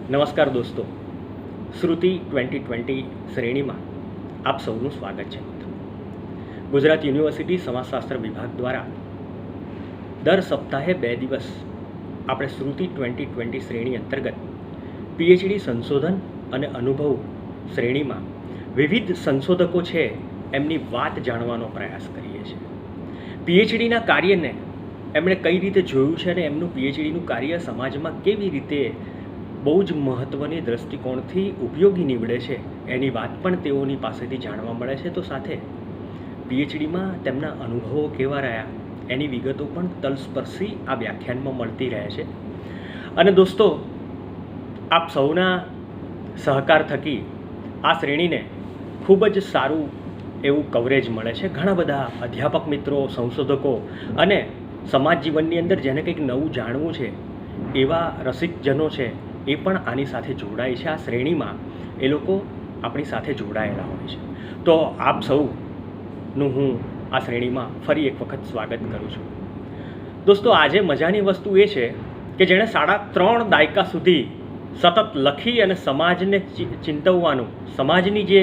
નમસ્કાર દોસ્તો, શ્રુતિ 2020 શ્રેણીમાં આપ સૌનું સ્વાગત છે. ગુજરાત યુનિવર્સિટી સમાજશાસ્ત્ર વિભાગ દ્વારા દર સપ્તાહે 2 દિવસ આપણે શ્રુતિ 2020 શ્રેણી અંતર્ગત પીએચડી સંશોધન અને અનુભવ શ્રેણીમાં વિવિધ સંશોધકો છે એમની વાત જાણવાનો પ્રયાસ કરીએ છીએ. પીએચડીના કાર્યને એમણે કઈ રીતે જોયું છે અને એમનું પીએચડીનું કાર્ય સમાજમાં કેવી રીતે બહુ જ મહત્ત્વની દૃષ્ટિકોણથી ઉપયોગી નીવડે છે એની વાત પણ તેઓની પાસેથી જાણવા મળે છે. તો સાથે પીએચડીમાં તેમના અનુભવો કેવા રહ્યા એની વિગતો પણ તલસ્પર્શી આ વ્યાખ્યાનમાં મળતી રહે છે. અને દોસ્તો, આપ સૌના સહકાર થકી આ શ્રેણીને ખૂબ જ સારું એવું કવરેજ મળે છે. ઘણા બધા અધ્યાપક મિત્રો, સંશોધકો અને સમાજ જીવનની અંદર જેને કંઈક નવું જાણવું છે એવા રસિકજનો છે એ પણ આની સાથે જોડાય છે. આ શ્રેણીમાં એ લોકો આપણી સાથે જોડાયેલા હોય છે. તો આપ સૌનું હું આ શ્રેણીમાં ફરી એક વખત સ્વાગત કરું છું. દોસ્તો, આજે મજાની વસ્તુ એ છે કે જેણે 3.5 દાયકા સુધી સતત લખી અને સમાજને ચિંતવવાનું, સમાજની જે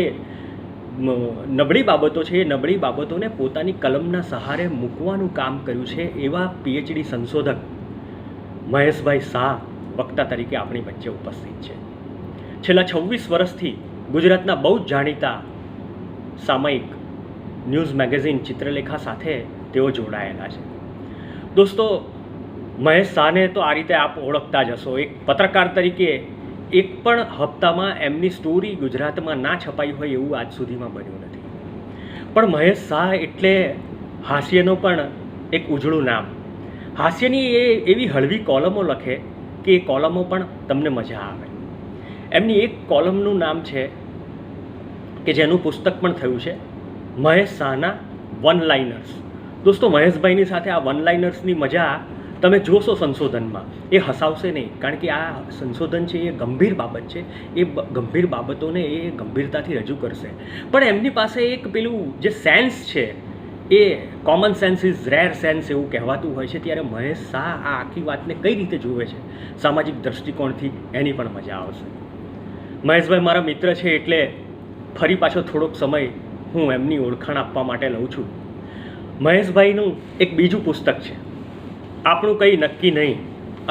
નબળી બાબતો છે એ નબળી બાબતોને પોતાની કલમના સહારે મૂકવાનું કામ કર્યું છે એવા પીએચડી સંશોધક મહેશભાઈ શાહ વક્તા તરીકે આપણી વચ્ચે ઉપસ્થિત છે. છેલ્લા 26 વર્ષથી ગુજરાતના બહુ જ જાણીતા સામયિક, ન્યૂઝ મેગેઝિન ચિત્રલેખા સાથે તેઓ જોડાયેલા છે. દોસ્તો, મહેશ શાહને તો આ રીતે આપ ઓળખતા જ હશો. એક પત્રકાર તરીકે એક પણ હપ્તામાં એમની સ્ટોરી ગુજરાતમાં ના છપાઈ હોય એવું આજ સુધીમાં બન્યું નથી. પણ મહેશ શાહ એટલે હાસ્યનો પણ એક ઉજળું નામ. હાસ્યની એ એવી હળવી કોલમો લખે કે એ કોલમો પણ તમને મજા આવે. એમની એક કોલમનું નામ છે કે જેનું પુસ્તક પણ થયું છે, મહેશ શાહના વન લાઇનર્સ. દોસ્તો, મહેશભાઈની સાથે આ વન લાઇનર્સની મજા તમે જોશો સંશોધનમાં, એ હસાવશે નહીં. કારણ કે આ સંશોધન છે એ ગંભીર બાબત છે. એ ગંભીર બાબતોને એ ગંભીરતાથી રજૂ કરશે. પણ એમની પાસે એક પેલું જે સેન્સ છે એ common sense is rare sense એવું કહેવાતું હોય છે. ત્યારે મહેશ શાહ આ આખી વાતને કઈ રીતે જુએ છે સામાજિક દૃષ્ટિકોણથી એની પણ મજા આવશે. મહેશભાઈ મારા મિત્ર છે એટલે ફરી પાછો થોડોક સમય હું એમની ઓળખાણ આપવા માટે લઉં છું. મહેશભાઈનું એક બીજું પુસ્તક છે, આપણું કંઈ નક્કી નહીં.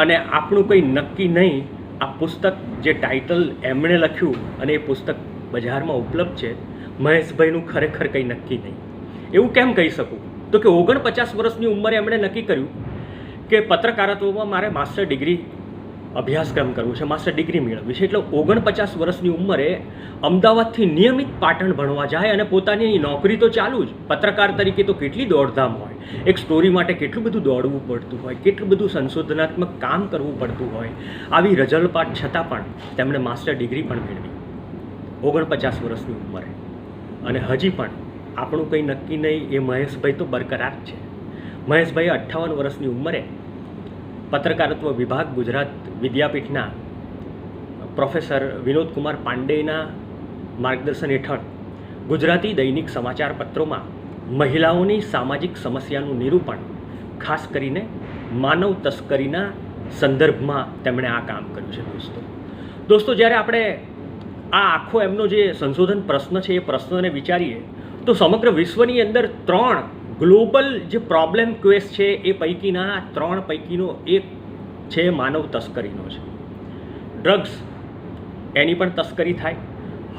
અને આપણું કંઈ નક્કી નહીં આ પુસ્તક જે ટાઇટલ એમણે લખ્યું અને એ પુસ્તક બજારમાં ઉપલબ્ધ છે, મહેશભાઈનું ખરેખર કંઈ નક્કી નહીં. એવું કેમ કહી શકું? તો કે 49 વર્ષની ઉંમરે એમણે નક્કી કર્યું કે પત્રકારત્વમાં મારે માસ્ટર ડિગ્રી અભ્યાસક્રમ કરવું છે, માસ્ટર ડિગ્રી મેળવવી છે. એટલે 49 વર્ષની ઉંમરે અમદાવાદથી નિયમિત પાટણ ભણવા જાય અને પોતાની નોકરી તો ચાલુ જ. પત્રકાર તરીકે તો કેટલી દોડધામ હોય, એક સ્ટોરી માટે કેટલું બધું દોડવું પડતું હોય, કેટલું બધું સંશોધનાત્મક કામ કરવું પડતું હોય. આવી રઝળપાટ છતાં પણ તેમણે માસ્ટર ડિગ્રી પણ મેળવી 49 વર્ષની ઉંમરે. અને હજી પણ આપણું કંઈ નક્કી નહીં એ મહેશભાઈ તો બરકરાર છે. મહેશભાઈ 58 વર્ષની ઉંમરે પત્રકારત્વ વિભાગ ગુજરાત વિદ્યાપીઠના પ્રોફેસર વિનોદકુમાર પાંડેના માર્ગદર્શન હેઠળ ગુજરાતી દૈનિક સમાચાર પત્રોમાં મહિલાઓની સામાજિક સમસ્યાનું નિરૂપણ, ખાસ કરીને માનવ તસ્કરીના સંદર્ભમાં તેમણે આ કામ કર્યું છે. દોસ્તો, જ્યારે આપણે આ આખો એમનો જે સંશોધન પ્રશ્ન છે એ પ્રશ્નને વિચારીએ તો સમગ્ર વિશ્વની અંદર 3 ગ્લોબલ જે પ્રોબ્લેમ ક્વેસ છે એ પૈકીના 3 પૈકીનો એક છે માનવ તસ્કરીનો છે. ડ્રગ્સ, એની પણ તસ્કરી થાય,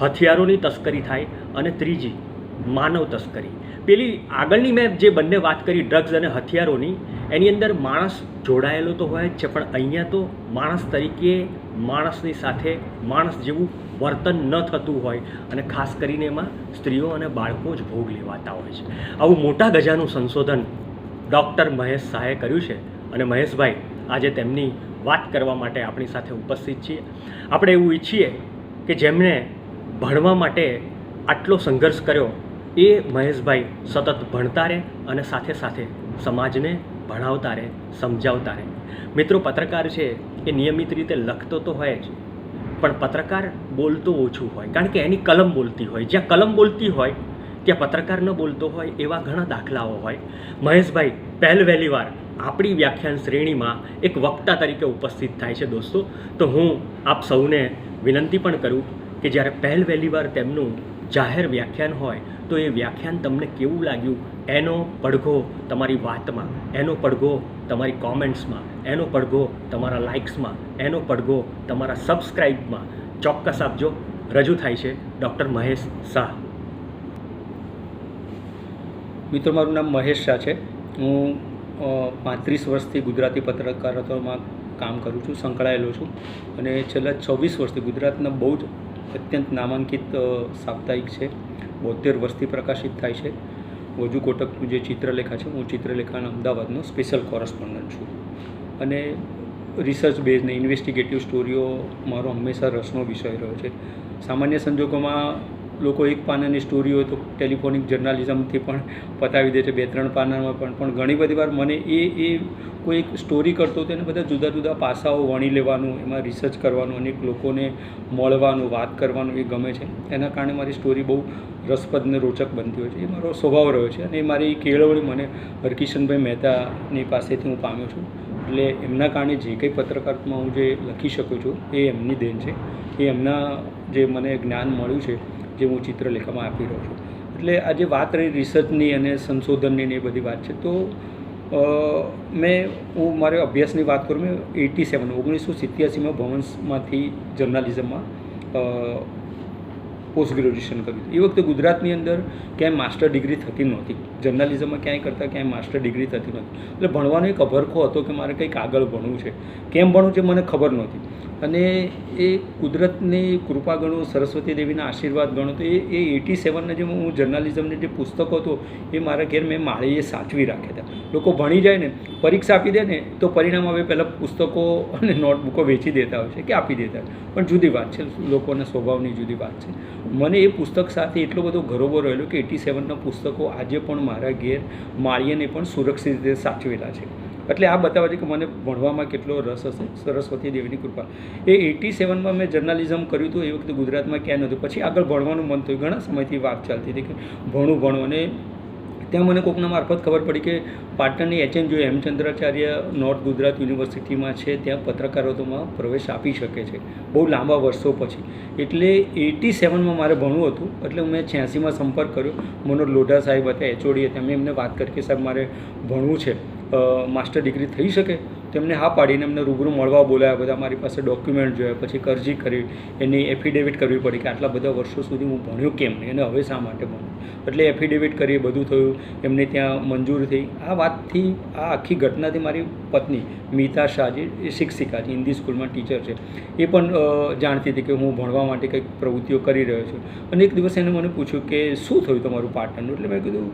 હથિયારોની તસ્કરી થાય, અને ત્રીજી માનવ તસ્કરી. પેલી આગળની મેં જે બંને વાત કરી ડ્રગ્સ અને હથિયારોની, એની અંદર માણસ જોડાયેલો તો હોય જ છે, પણ અહીંયા તો માણસ તરીકે માણસની સાથે માણસ જેવું વર્તન ન થતું હોય અને ખાસ કરીને એમાં સ્ત્રીઓ અને બાળકો જ ભોગ લેવાતા હોય છે. આવું મોટા ગજાનું સંશોધન ડૉક્ટર મહેશ શાહે કર્યું છે. અને મહેશભાઈ આજે તેમની વાત કરવા માટે આપણી સાથે ઉપસ્થિત છીએ. આપણે એવું ઈચ્છીએ કે જેમણે ભણવા માટે આટલો સંઘર્ષ કર્યો એ મહેશભાઈ સતત ભણતા રહે અને સાથે સાથે સમાજને ભણાવતા રહે, સમજાવતા રહે. મિત્રો, પત્રકાર છે એ નિયમિત રીતે લખતો તો હોય જ, પણ પત્રકાર બોલતો ઓછું હોય. કારણ કે એની કલમ બોલતી હોય. જ્યાં કલમ બોલતી હોય ત્યાં પત્રકાર ન બોલતો હોય એવા ઘણા દાખલાઓ હોય. મહેશભાઈ પહેલવહેલી વાર આપણી વ્યાખ્યાન શ્રેણીમાં એક વક્તા તરીકે ઉપસ્થિત થાય છે દોસ્તો. તો હું આપ સૌને વિનંતી પણ કરું કે જ્યારે પહેલી વાર તેમનું જાહેર વ્યાખ્યાન હોય તો એ વ્યાખ્યાન તમને કેવું લાગ્યું એનો પડઘો તમારી વાતમાં, એનો પડઘો તમારી કોમેન્ટ્સમાં, એનો પડઘો તમારા લાઇક્સમાં, એનો પડઘો તમારા સબસ્ક્રાઇબમાં ચોક્કસ આપજો. રજૂ થાય છે ડૉક્ટર મહેશ શાહ. મિત્રો, મારું નામ મહેશ શાહ છે. હું 35 વર્ષથી ગુજરાતી પત્રકારત્વમાં કામ કરું છું, સંકળાયેલો છું અને છેલ્લા 26 વર્ષથી ગુજરાતના બહુ જ અત્યંત નામાંકિત સાપ્તાહિક છે 72 વર્ષથી પ્રકાશિત થાય છે વજુ કોટકનું જે ચિત્રલેખા છે. હું ચિત્રલેખાના અમદાવાદનો સ્પેશિયલ કોરસ્પોન્ડન્ટ છું અને રિસર્ચ બેઝ ને ઇન્વેસ્ટિગેટિવ સ્ટોરીઓ મારો હંમેશા રસનો વિષય રહ્યો છે. સામાન્ય સંજોગોમાં લોકો એક પાનાની સ્ટોરી હોય તો ટેલિફોનિક જર્નાલિઝમથી પણ પતાવી દે છે, 2-3 પાનામાં પણ ઘણી બધી વાર મને એ કોઈ એક સ્ટોરી કરતો તેને બધા જુદા જુદા પાસાઓ વણી લેવાનું, એમાં રિસર્ચ કરવાનું, અનેક લોકોને મળવાનું, વાત કરવાનું એ ગમે છે. એના કારણે મારી સ્ટોરી બહુ રસપ્રદ ને રોચક બનતી હોય છે. એ મારો સ્વભાવ રહ્યો છે અને મારી કેળવણી મને હરકિશનભાઈ મહેતાની પાસેથી હું પામ્યો છું. એટલે એમના કારણે જે કંઈ પત્રકારમાં હું જે લખી શકું છું એ એમની દેન છે. એ એમના જે મને જ્ઞાન મળ્યું છે જે હું ચિત્રલેખામાં આપી રહ્યો છું. એટલે આજે વાત રહી રિસર્ચની અને સંશોધનની ને એ બધી વાત છે. તો હું મારે અભ્યાસની વાત કરું, મેં 1987માં ભવન્સમાંથી જર્નાલિઝમમાં પોસ્ટ ગ્રેજ્યુએશન કર્યું. એ વખતે ગુજરાતની અંદર ક્યાંય માસ્ટર ડિગ્રી થતી નહોતી. જર્નાલિઝમમાં ક્યાંય કરતાં ક્યાંય માસ્ટર ડિગ્રી થતી નહોતી. એટલે ભણવાનો એક અભરખો હતો કે મારે કંઈક આગળ ભણવું છે. કેમ ભણવું છે મને ખબર નહોતી. અને એ કુદરતની કૃપા ગણો, સરસ્વતી દેવીના આશીર્વાદ ગણો તો એ 87ના જે હું જર્નાલિઝમને જે પુસ્તકો હતો એ મારા ઘેર મેં માળીએ સાચવી રાખ્યા હતા. લોકો ભણી જાય ને, પરીક્ષા આપી દે ને તો પરિણામ આવે પહેલાં પુસ્તકો અને નોટબુકો વેચી દેતા હોય છે કે આપી દેતા હોય. પણ જુદી વાત છે, લોકોના સ્વભાવની જુદી વાત છે. મને એ પુસ્તક સાથે એટલો બધો ગરોબો રહેલો કે 87ના પુસ્તકો આજે પણ મારા ઘેર માળીએને પણ સુરક્ષિત રીતે સાચવેલા છે. એટલે આ બતાવે છે કે મને ભણવામાં કેટલો રસ હશે, સરસ્વતી દેવીની કૃપા. એ 87માં મેં જર્નાલિઝમ કર્યું હતું. એ વખતે ગુજરાતમાં ક્યાં નહોતું. પછી આગળ ભણવાનું મન થયું. ઘણા સમયથી વાત ચાલતી હતી કે ભણું અને ત્યાં મને કોકના મારફત ખબર પડી કે પાટણની HN જો હેમચંદ્રાચાર્ય નોર્થ ગુજરાત યુનિવર્સિટીમાં છે, ત્યાં પત્રકારત્વમાં પ્રવેશ આપી શકે છે બહુ લાંબા વર્ષો પછી. એટલે 87માં મારે ભણવું હતું. એટલે મેં 86માં સંપર્ક કર્યો. મનોજ લોઢા સાહેબ હતા, HOD હતા. મેં એમને વાત કરી કે સાહેબ મારે ભણવું છે, માસ્ટર ડિગ્રી થઈ શકે? તેમને હા પાડીને એમને રૂબરૂ મળવા બોલાવ્યા. બધા મારી પાસે ડોક્યુમેન્ટ જોયા, પછી અરજી કરી, એની એફિડેવિટ કરવી પડી કે આટલા બધા વર્ષો સુધી હું ભણ્યો કેમ નહીં અને હવે શા માટે ભણ્યો. એટલે એફિડેવિટ કરી, બધું થયું, એમને ત્યાં મંજૂર થઈ. આ વાતથી, આ આખી ઘટનાથી મારી પત્ની મીતા શાહજી, એ શિક્ષિકા છે, હિન્દી સ્કૂલમાં ટીચર છે, એ પણ જાણતી હતી કે હું ભણવા માટે કંઈક પ્રવૃત્તિઓ કરી રહ્યો છું. અને એક દિવસ એને મને પૂછ્યું કે શું થયું તમારું પાટણનું? એટલે મેં કીધું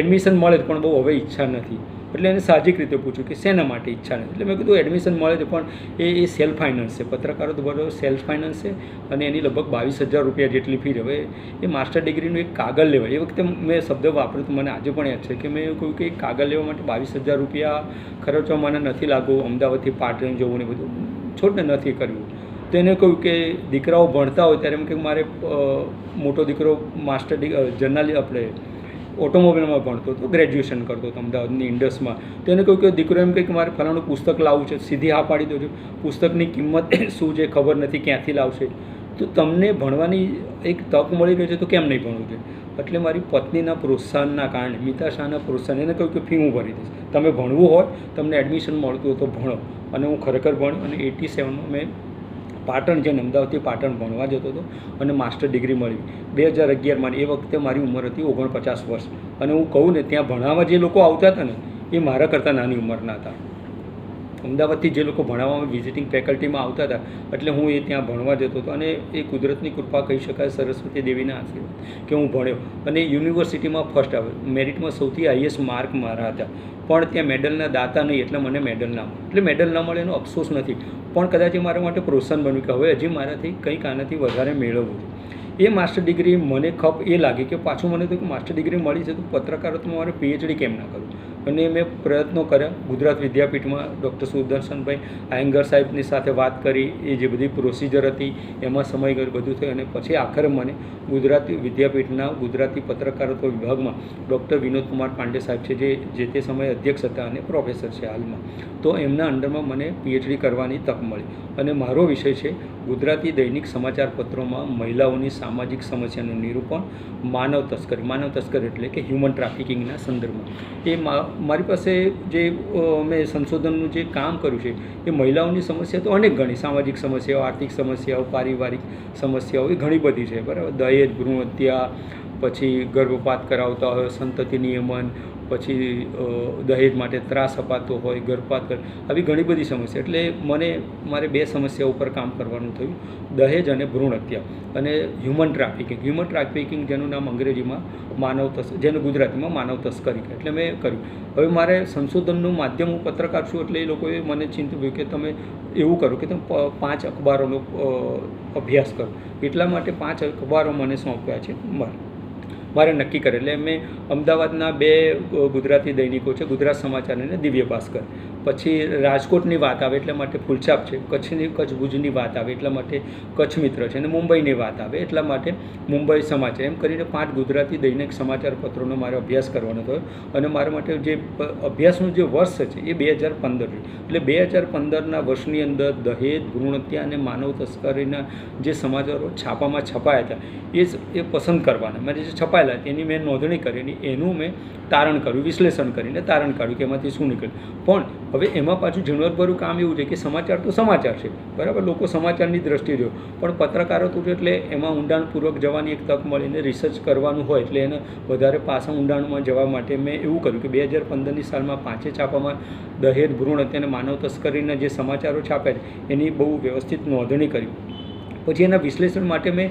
એડમિશન મળે પણ બહુ હવે ઈચ્છા નથી. એટલે એને સાહજિક રીતે પૂછ્યું કે શેના માટે ઈચ્છા નથી? એટલે મેં કીધું એડમિશન મળે છે પણ એ સેલ્ફ ફાઇનાન્સ છે, પત્રકારો તો બરાબર સેલ્ફ ફાઇનાન્સ છે અને એની લગભગ 22,000 રૂપિયા જેટલી ફી. હવે એ માસ્ટર ડિગ્રીનું એક કાગળ લેવાય, એ વખતે મેં શબ્દ વાપર્યો તો મને આજે પણ યાદ છે કે મેં એવું કહ્યું કે કાગળ લેવા માટે 22,000 રૂપિયા ખર્ચવા મને નથી લાગુ, અમદાવાદથી પાટણ જવું ને બધું છોડને નથી કરવું. તો એને કહ્યું કે દીકરાઓ ભણતા હોય ત્યારે એમ કે મારે મોટો દીકરો માસ્ટર આપણે ઓટોમોબાઈલમાં ભણતો હતો, ગ્રેજ્યુએશન કરતો હતો અમદાવાદની ઇન્ડસમાં. તો એને કહ્યું કે દીકરો એમ કહે કે મારે ફલાણું પુસ્તક લાવવું છે. સીધી હા પાડી દો છો. પુસ્તકની કિંમત શું છે ખબર નથી, ક્યાંથી લાવશે? તો તમને ભણવાની એક તક મળી રહી છે તો કેમ નહીં ભણવું છે? એટલે મારી પત્નીના પ્રોત્સાહનના કારણે, મીતા શાહના પ્રોત્સાહન, એને કહ્યું કે ફી હું ભરી દઈશ, તમે ભણવું હોય, તમને એડમિશન મળતું હોય તો ભણો. અને હું ખરેખર ભણ્યો અને 87માં મેં પાટણ જઈને અમદાવાદથી પાટણ ભણવા જતો હતો અને માસ્ટર ડિગ્રી મળી 2011માં. એ વખતે મારી ઉંમર હતી 49 વર્ષ. અને હું કહું ને, ત્યાં ભણાવવા જે લોકો આવતા હતા ને એ મારા કરતાં નાની ઉંમરના હતા. અમદાવાદથી જે લોકો ભણાવવામાં વિઝિટિંગ ફેકલ્ટીમાં આવતા હતા, એટલે હું એ ત્યાં ભણવા જતો હતો. અને એ કુદરતની કૃપા કહી શકાય, સરસ્વતી દેવીના આશીર્વાદ કે હું ભણ્યો અને યુનિવર્સિટીમાં ફર્સ્ટ આવ્યો. મેરિટમાં સૌથી હાઈએસ્ટ માર્ક મારા હતા. પણ ત્યાં મેડલના દાતા નહીં એટલે મને મેડલ ના મળે. એટલે મેડલ ના મળે એનો અફસોસ નથી, પણ કદાચ એ મારા માટે પ્રોત્સાહન બન્યું કે હવે હજી મારાથી કંઈક આનાથી વધારે મેળવવું છે. એ માસ્ટર ડિગ્રી મને ખપ એ લાગી કે પાછું મને તો કે માસ્ટર ડિગ્રી મળી છે તો પત્રકારત્વમાં મારે PhD કેમ ના કરું? અને મેં પ્રયત્નો કર્યા. ગુજરાત વિદ્યાપીઠમાં ડૉક્ટર સુદર્શનભાઈ આયંગર સાહેબની સાથે વાત કરી, એ જે બધી પ્રોસિજર હતી એમાં સમય ગયો, બધું થયું. અને પછી આખરે મને ગુજરાતી વિદ્યાપીઠના ગુજરાતી પત્રકારત્વ વિભાગમાં ડૉક્ટર વિનોદકુમાર પાંડે સાહેબ છે, જે તે સમયે અધ્યક્ષ હતા અને પ્રોફેસર છે હાલમાં, તો એમના અંડરમાં મને પીએચડી કરવાની તક મળી. અને મારો વિષય છે ગુજરાતી દૈનિક સમાચાર પત્રોમાં મહિલાઓની સામાજિક સમસ્યાનું નિરૂપણ, માનવ તસ્કરી એટલે કે હ્યુમન ટ્રાફિકિંગના સંદર્ભમાં. એ મારી પાસે જે મેં સંશોધનનું જે કામ કર્યું છે એ મહિલાઓની સમસ્યા તો અનેક ઘણી, સામાજિક સમસ્યાઓ, આર્થિક સમસ્યાઓ, પારિવારિક સમસ્યાઓ એ ઘણી બધી છે, બરાબર. દહેજ, ભ્રૂણ હત્યા, પછી ગર્ભપાત કરાવતા હોય, સંતતિ નિયમન, પછી દહેજ માટે ત્રાસ અપાતો હોય, ગર્ભપાત, આવી ઘણી બધી સમસ્યા. એટલે મારે 2 સમસ્યા ઉપર કામ કરવાનું થયું, દહેજ અને ભ્રૂણ હત્યા, અને હ્યુમન ટ્રાફિકિંગ જેનું નામ અંગ્રેજીમાં જેનું ગુજરાતીમાં માનવ તસ્કરી કહે. એટલે મેં કર્યું. હવે મારે સંશોધનનું માધ્યમ, હું પત્રકાર છું, એટલે એ લોકોએ મને ચિંતિત કે તમે એવું કરો કે તમે 5 અખબારોનો અભ્યાસ કરો. એટલા માટે 5 અખબારો મને સોંપ્યા છે મારે નક્કી કરે. એટલે મેં અમદાવાદના 2 ગુજરાતી દૈનિકો છે, ગુજરાત સમાચાર અને દિવ્ય ભાસ્કર. પછી રાજકોટની વાત આવે એટલા માટે ફૂલછાપ છે, કચ્છ ભુજની વાત આવે એટલા માટે કચ્છ મિત્ર છે, અને મુંબઈની વાત આવે એટલા માટે મુંબઈ સમાચાર. એમ કરીને 5 ગુજરાતી દૈનિક સમાચાર પત્રોનો મારે અભ્યાસ કરવાનો થયો. અને મારા માટે જે અભ્યાસનું જે વર્ષ છે એ 2015 છે. એટલે 2015ના વર્ષની અંદર દહેજ, ભ્રૂણ હત્યા અને માનવ તસ્કરીના જે સમાચારો છાપામાં છપાયા હતા એ પસંદ કરવાના, મારે જે છપાયેલા એની મેં નોંધણી કરી, એનું મેં તારણ કર્યું, વિશ્લેષણ કરીને તારણ કાઢ્યું કે એમાંથી શું નીકળ્યું. પણ હવે એમાં પાછું ઝીણવટભર્યું કામ એવું છે કે સમાચાર તો સમાચાર છે, બરાબર, લોકો સમાચારની દ્રષ્ટિએ જો, પણ પત્રકારત્વ છે એટલે એમાં ઊંડાણપૂર્વક જવાની એક તક મળીને રિસર્ચ કરવાનું હોય, એટલે એને વધારે પાછા ઊંડાણમાં જવા માટે મેં એવું કર્યું કે 2015ની સાલમાં 5 છાપામાં દહેજ, ભ્રૂણ હત્યા અને માનવ તસ્કરીના જે સમાચારો છાપ્યા છે એની બહુ વ્યવસ્થિત નોંધણી કરી. પછી એના વિશ્લેષણ માટે મેં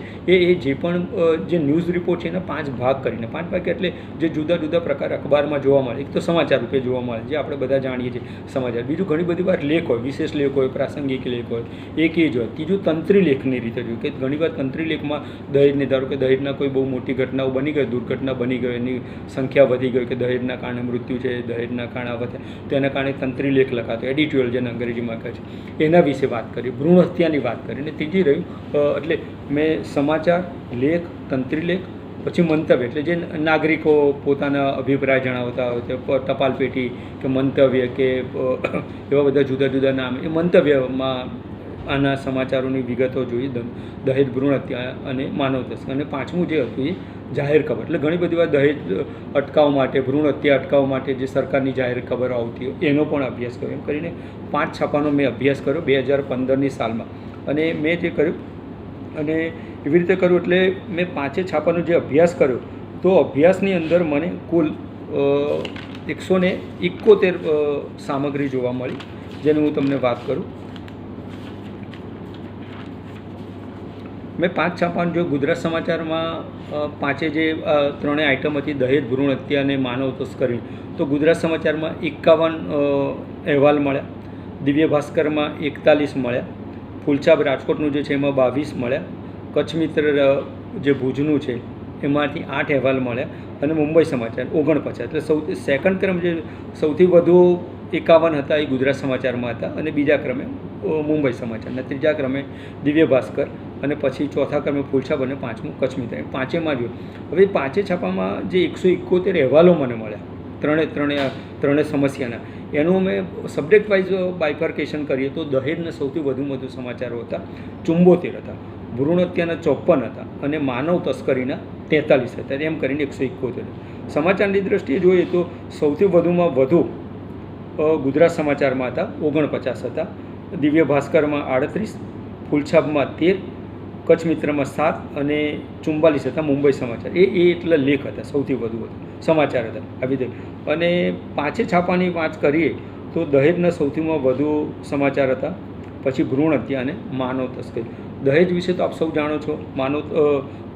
જે પણ જે ન્યૂઝ રિપોર્ટ છે એના 5 ભાગ કરીને, 5 ભાગ એટલે જે જુદા જુદા પ્રકાર અખબારમાં જોવા મળે. એક તો સમાચાર રૂપે જોવા મળે, જે આપણે બધા જાણીએ છીએ સમાચાર. બીજું ઘણી બધી વાર લેખ હોય, વિશેષ લેખ હોય, પ્રાસંગિક લેખ હોય, એક એ જ હોય. ત્રીજું તંત્રી લેખની રીતે જોયું કે ઘણીવાર તંત્રી લેખમાં દહેજને, ધારો કે દહેજના કોઈ બહુ મોટી ઘટનાઓ બની ગઈ, દુર્ઘટના બની ગઈ, એની સંખ્યા વધી ગઈ, કે દહેજના કારણે મૃત્યુ છે, દહેજના કારણે આવા થયા, તો એના કારણે તંત્રી લેખ લખાતો, એડિટોરિયલ જેને અંગ્રેજીમાં કહે છે, એના વિશે વાત કરી, ભ્રૂણ હત્યાની વાત કરી. અને ત્રીજી રહ્યું એટલે મેં સમાચાર, લેખ, તંત્રી લેખ, પછી મંતવ્ય, એટલે જે નાગરિકો પોતાના અભિપ્રાય જણાવતા હોય છે, ટપાલ પેટી કે મંતવ્ય કે એવા બધા જુદા જુદા નામ, એ મંતવ્યમાં આના સમાચારોની વિગતો જોઈ, દહેજ, ભ્રૂણ હત્યા અને માનવ તસ્કરી. અને 5મું જે હતું એ જાહેર ખબર. એટલે ઘણી બધી વાર દહેજ અટકાવવા માટે, ભ્રૂણ હત્યા અટકાવવા માટે જે સરકારની જાહેર ખબરો આવતી હોય એનો પણ અભ્યાસ કર્યો. એમ કરીને 5 છાપાનો મેં અભ્યાસ કર્યો 2015ની સાલમાં. અને મેં જે કર્યું અને એવી રીતે કર્યું, એટલે મેં 5 છાપાનો જે અભ્યાસ કર્યો, તો અભ્યાસની અંદર મને કુલ 171 સામગ્રી જોવા મળી, જેની હું તમને વાત કરું. મેં 5 છાપાનું જો ગુજરાત સમાચારમાં 5 જે 3 આઇટમ હતી, દહેજ, ભ્રૂણ હત્યા અને માનવ તસ્કરી, તો ગુજરાત સમાચારમાં 51 અહેવાલ મળ્યા, દિવ્ય ભાસ્કરમાં 41 મળ્યા, ફૂલછાપ રાજકોટનું જે છે એમાં 22 મળ્યા, કચ્છ મિત્ર જે ભુજનું છે એમાંથી 8 અહેવાલ મળ્યા, અને મુંબઈ સમાચાર 49. એટલે સેકન્ડ ક્રમ જે સૌથી વધુ 51 હતા એ ગુજરાત સમાચારમાં હતા, અને બીજા ક્રમે મુંબઈ સમાચાર, અને ત્રીજા ક્રમે દિવ્ય ભાસ્કર, અને પછી ચોથા ક્રમે ફૂલછાપ, અને 5મું કચ્છ મિત્ર. 5માં જોયું. હવે 5 છાપામાં જે 171 અહેવાલો મને મળ્યા ત્રણે સમસ્યાના, એનું મેં સબ્જેક્ટ વાઇઝ બાયફર્કેશન કરીએ તો દહેજના સૌથી વધુ સમાચારો હતા, 74 હતા, ભ્રૂણ હત્યાના 54 હતા, અને માનવ તસ્કરીના 43 હતા. એમ કરીને 171. સમાચારની દ્રષ્ટિએ જોઈએ તો સૌથી વધુમાં વધુ ગુજરાત સમાચારમાં હતા, 49 હતા, દિવ્ય ભાસ્કરમાં 38, ફૂલછાપમાં 13, કચ્છ મિત્રમાં 7 અને 44 હતા મુંબઈ સમાચાર. એ એટલા લેખ હતા, સૌથી વધુ સમાચાર હતા આવી રીતે. અને 5 છાપાની વાત કરીએ તો દહેજના સૌથીમાં વધુ સમાચાર હતા, પછી ભ્રૂણ હત્યા અને માનવ તસ્કરી. દહેજ વિશે તો આપ સૌ જાણો છો,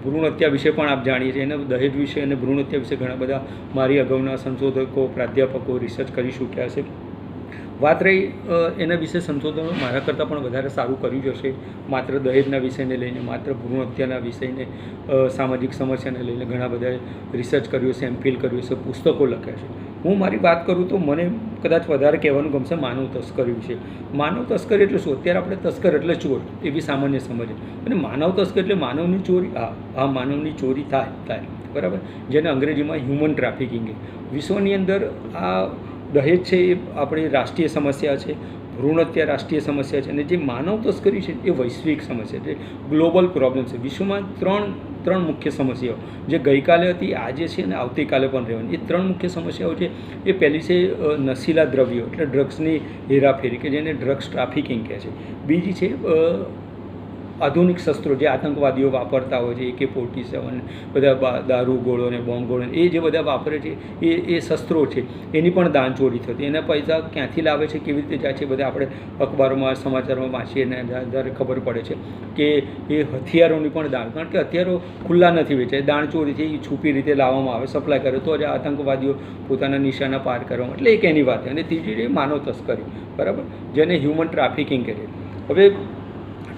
ભ્રૂણ હત્યા વિશે પણ આપ જાણીએ છીએ. એને દહેજ વિશે અને ભ્રૂણ હત્યા વિશે ઘણા બધા મારી અગાઉના સંશોધકો, પ્રાધ્યાપકો રિસર્ચ કરી ચૂક્યા છે. વાત રહી એના વિશે સંશોધનો મારા કરતાં પણ વધારે સારું કર્યું જ હશે, માત્ર દહેજના વિષયને લઈને, માત્ર ભ્રૂણ હત્યાના વિષયને, સામાજિક સમસ્યાને લઈને ઘણા બધાએ રિસર્ચ કર્યું છે, એમફિલ કર્યું છે, પુસ્તકો લખ્યા છે. હું મારી વાત કરું તો મને કદાચ વધારે કહેવાનું ગમશે માનવ તસ્કરી વિશે. માનવ તસ્કરી એટલે શું? અત્યારે આપણે તસ્કર એટલે ચોર એવી સામાન્ય સમજ છે. અને માનવ તસ્કર એટલે માનવની ચોરી. હા, માનવની ચોરી થાય બરાબર, જેને અંગ્રેજીમાં હ્યુમન ટ્રાફિકિંગ. વિશ્વની અંદર આ દહેજ છે એ આપણી રાષ્ટ્રીય સમસ્યા છે, ભ્રૂણ હત્યા રાષ્ટ્રીય સમસ્યા છે, અને જે માનવ તસ્કરી છે એ વૈશ્વિક સમસ્યા છે, ગ્લોબલ પ્રોબ્લેમ છે. વિશ્વમાં ત્રણ મુખ્ય સમસ્યાઓ જે ગઈકાલે હતી, આજે છે અને આવતીકાલે પણ રહેવાની. એ ત્રણ મુખ્ય સમસ્યાઓ છે. એ પહેલી છે નશીલા દ્રવ્યો એટલે ડ્રગ્સની હેરાફેરી કે જેને ડ્રગ્સ ટ્રાફિકિંગ કહે છે. બીજી છે આધુનિક શસ્ત્રો જે આતંકવાદીઓ વાપરતા હોય છે, AK-47 બધા દારૂ ગોળો ને બોમ્બ ગોળો એ જે બધા વાપરે છે એ શસ્ત્રો છે, એની પણ દાણચોરી થતી. એના પૈસા ક્યાંથી લાવે છે, કેવી રીતે જાય છે, બધા આપણે અખબારોમાં સમાચારમાં વાંચીએ ને જ્યારે ખબર પડે છે કે એ હથિયારોની પણ દાણ, કારણ કે હથિયારો ખુલ્લા નથી વેચાય, દાણચોરીથી છુપી રીતે લાવવામાં આવે, સપ્લાય કરે તો જ આતંકવાદીઓ પોતાના નિશાના પાર કરવામાં. એટલે એક એની વાત. અને ત્રીજી છે માનવ તસ્કરી, બરાબર, જેને હ્યુમન ટ્રાફિકિંગ કહે છે. હવે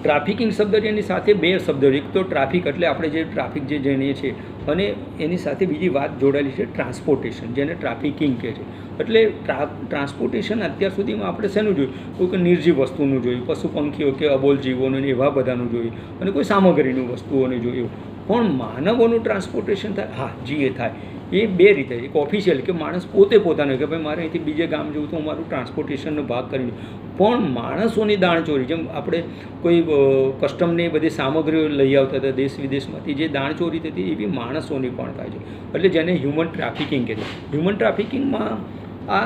ટ્રાફિકિંગ શબ્દ છે એની સાથે બે શબ્દો. એક તો ટ્રાફિક એટલે આપણે જે ટ્રાફિક જે જાણીએ છીએ, અને એની સાથે બીજી વાત જોડાયેલી છે ટ્રાન્સપોર્ટેશન, જેને ટ્રાફિકિંગ કહે છે. એટલે ટ્રાન્સપોર્ટેશન અત્યાર સુધીમાં આપણે શેનું જોયું? કોઈ નિર્જીવ વસ્તુનું જોયું, પશુ પંખીઓ કે અબોલ જીવોનું એવા બધાનું જોયું, અને કોઈ સામગ્રીનું વસ્તુઓને જોયું. પણ માનવોનું ટ્રાન્સપોર્ટેશન થાય, હા જી એ થાય. એ બે રીતે. એક ઓફિશિયલ કે માણસ પોતે પોતાનું કે ભાઈ મારે અહીંથી બીજે ગામ જવું તો હું મારું ટ્રાન્સપોર્ટેશનનો ભાગ કરીને. પણ માણસોની દાણચોરી, જેમ આપણે કોઈ કસ્ટમની બધી સામગ્રીઓ લઈ આવતા હતા દેશ વિદેશમાંથી, જે દાણચોરી થતી એવી માણસોની પણ થાય છે. એટલે જેને હ્યુમન ટ્રાફિકિંગ કહે છે. હ્યુમન ટ્રાફિકિંગમાં આ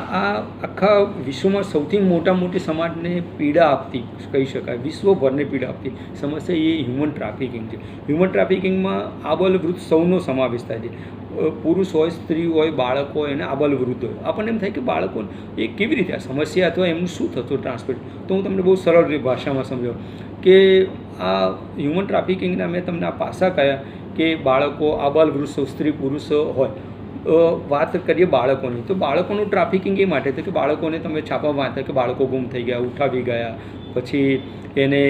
આખા વિશ્વમાં સૌથી મોટી સમાજને પીડા આપતી કહી શકાય, વિશ્વભરને પીડા આપતી સમસ્યા એ હ્યુમન ટ્રાફિકિંગ છે. હ્યુમન ટ્રાફિકિંગમાં આબાલવૃદ્ધ સૌનો સમાવેશ થાય છે. પુરુષ હોય, સ્ત્રી હોય, બાળક હોય અને આબાલવૃદ્ધ હોય. આપણને એમ થાય કે બાળકો એ કેવી રીતે આ સમસ્યા અથવા એમનું શું થતું ટ્રાન્સપોર્ટ. તો હું તમને બહુ સરળ ભાષામાં સમજાવું કે આ હ્યુમન ટ્રાફિકિંગના મેં તમને આ પાસા કયા કે બાળકો, આબાલવૃદ્ધ, સ્ત્રી પુરુષ હોય. વાત કરીએ બાળકોની, તો બાળકોનું ટ્રાફિકિંગ એ માટે છે કે બાળકોને તમે છાપા વાંચતા કે બાળકો ગુમ થઈ ગયા, ઉઠાવી ગયા, પછી એને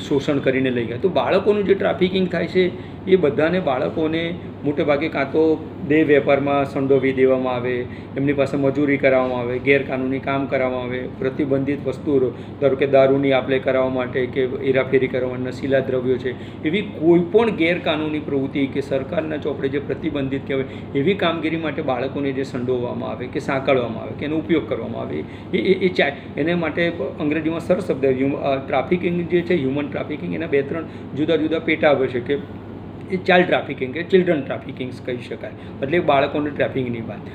શોષણ કરીને લઈ ગયા. તો બાળકોનું જે ટ્રાફિકિંગ થાય છે એ બધાને બાળકોને મોટે ભાગે કાં તો દેહ વેપારમાં સંડોવી દેવામાં આવે, એમની પાસે મજૂરી કરાવવામાં આવે, ગેરકાનૂની કામ કરાવવામાં આવે, પ્રતિબંધિત વસ્તુઓ ધારો કે દારૂની આપલે કરાવવા માટે કે હેરાફેરી કરવા, નશીલા દ્રવ્યો છે, એવી કોઈ પણ ગેરકાનૂની પ્રવૃત્તિ કે સરકારના ચોપડે જે પ્રતિબંધિત કહેવાય એવી કામગીરી માટે બાળકોને જે સંડોવવામાં આવે કે સાંકળવામાં આવે કે એનો ઉપયોગ કરવામાં આવે એ એને માટે અંગ્રેજીમાં સરસ શબ્દ ટ્રાફિકિંગ જે છે, હ્યુમન ટ્રાફિકિંગ, એના 2-3 જુદા જુદા પેટા આવે છે કે એ ચાઇલ્ડ ટ્રાફિકિંગ કે ચિલ્ડ્રન ટ્રાફિકિંગ કહી શકાય. એટલે બાળકોની ટ્રાફિકિંગની વાત.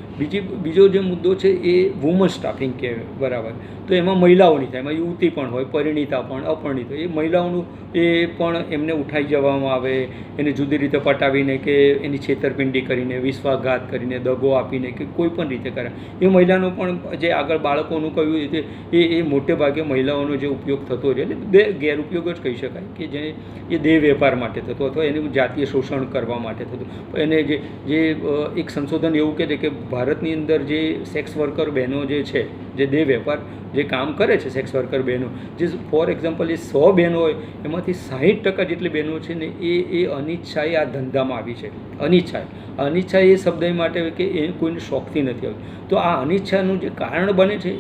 બીજો જે મુદ્દો છે એ વુમન્સ ટ્રાફિકિંગ કહેવાય, બરાબર. તો એમાં મહિલાઓની થાય, એમાં યુવતી પણ હોય, પરિણીતા પણ, અપરિણીત હોય. એ મહિલાઓનું એ પણ એમને ઉઠાઈ જવામાં આવે, એને જુદી રીતે પટાવીને કે એની છેતરપિંડી કરીને, વિશ્વાસઘાત કરીને, દગો આપીને કે કોઈ પણ રીતે કરે. એ મહિલાનો પણ જે આગળ બાળકોનું કહ્યું છે એ મોટે ભાગે મહિલાઓનો જે ઉપયોગ થતો હોય એટલે ગેરઉપયોગ જ કહી શકાય કે જે એ દેહ વેપાર માટે થતો અથવા એનું જાતીય શોષણ કરવા માટે થતું. એને જે એક સંશોધન એવું કહે છે કે ભારતની અંદર જે સેક્સ વર્કર બહેનો જે છે, જે દેહ વેપાર જે કામ કરે છે, સેક્સ વર્કર બહેનો, જે ફોર એક્ઝામ્પલ એ 100 બહેનો હોય એમાંથી 60% જેટલી બહેનો છે ને એ અનિચ્છાએ આ ધંધામાં આવી છે. અનિચ્છા એ શબ્દ માટે કે એ કોઈને શોખથી નથી આવતું. તો આ અનિચ્છાનું જે કારણ બને છે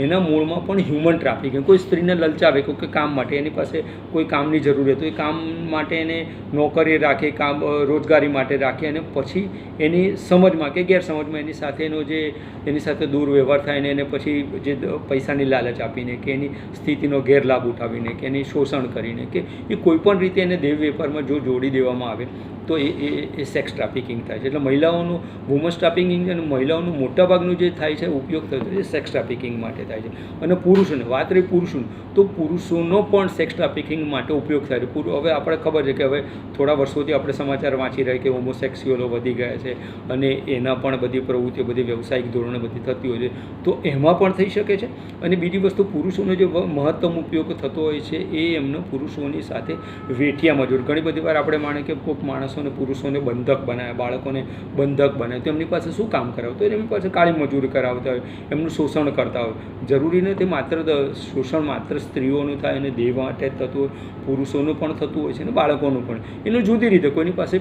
એના મૂળમાં પણ હ્યુમન ટ્રાફિકિંગ. કોઈ સ્ત્રીને લલચાવે કોઈ કામ માટે, એની પાસે કોઈ કામની જરૂરિયાત હોય, કામ માટે એને નોકરી રાખે, કામ રોજગારી માટે રાખે, અને પછી એની સમજમાં કે ગેરસમજમાં એની સાથે દુર્વ્યવહાર થાય ને એને પછી જે પૈસાની લાલચ આપીને કે એની સ્થિતિનો ગેરલાભ ઉઠાવીને કે એની શોષણ કરીને કે એ કોઈપણ રીતે એને દેહ વેપારમાં જો જોડી દેવામાં આવે તો એ સેક્સ ટ્રાફિકિંગ થાય છે. એટલે મહિલાઓનું વુમન્સ ટ્રાફિકિંગ અને મહિલાઓનું મોટાભાગનું જે થાય છે ઉપયોગ થતો એ સેક્સ ટ્રાફિકિંગ માટે થાય છે. અને પુરુષોને વાત રહી પુરુષોનું, તો પુરુષોનો પણ સેક્સ ટ્રાફિકિંગ માટે ઉપયોગ થાય છે. હવે આપણે ખબર છે કે હવે થોડા વર્ષોથી આપણે સમાચાર વાંચી રહ્યા કે હોમોસેક્સ્યુઅલો વધી ગયા છે અને એના પણ બધી પ્રવૃત્તિઓ બધી વ્યવસાયિક ધોરણે બધી થતી હોય છે, તો એમાં પણ થઈ શકે છે. અને બીજી વસ્તુ, પુરુષોનો જે મહત્તમ ઉપયોગ થતો હોય છે એ એમનો પુરુષોની સાથે વેઠિયા મજૂર. ઘણી બધી વાર આપણે માને કે કોઈક માણસોને પુરુષોને બંધક બનાવે, બાળકોને બંધક બનાવે, તો એમની પાસે શું કામ કરાવતું હોય? એમની પાસે કાળી મજૂરી કરાવતા હોય, એમનું શોષણ કરતા હોય. જરૂરી નથી માત્ર શોષણ માત્ર સ્ત્રીઓનું થાય અને દેહ માટે થતું હોય, પુરુષોનું પણ થતું હોય છે અને બાળકોનું પણ. એનું જુદી રીતે કોઈની પાસે